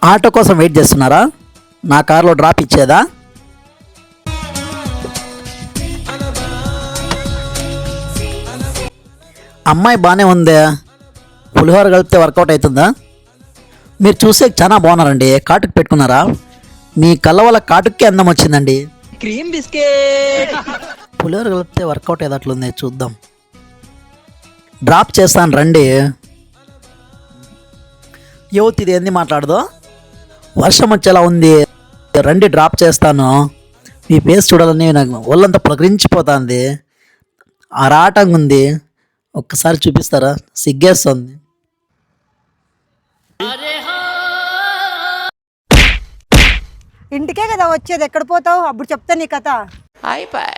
Auto కోసం wait చేస్తున్నారా? నా కార్లో డ్రాప్ ఇచ్చేదా? అమ్మాయి బాగానే ఉందే, పులిహోర కలిపితే వర్కౌట్ అవుతుందా? మీరు చూసే చాలా బాగున్నారండి. కాటుకు పెట్టుకున్నారా? మీ కళ్ళ వల్ల కాటుకే అందం వచ్చిందండి. Cream biscuit. పులిహోర కలిపితే వర్కౌట్ అయ్యేటట్లుంది, చూద్దాం. డ్రాప్ చేస్తాను రండి. యువతి ఇది ఏంది మాట్లాడదు? వర్షం వచ్చేలా ఉంది, రండి డ్రాప్ చేస్తాను. మీ ఫేస్ చూడాలని నాకు ఒళ్ళంతా పులకరించిపోతుంది, ఆరాటంగా ఉంది. ఒక్కసారి చూపిస్తారా? సిగ్గేస్తుంది. ఇంటికే కదా వచ్చేది, ఎక్కడ పోతావు? అప్పుడు చెప్తా నీ కథ. అయిపోయి.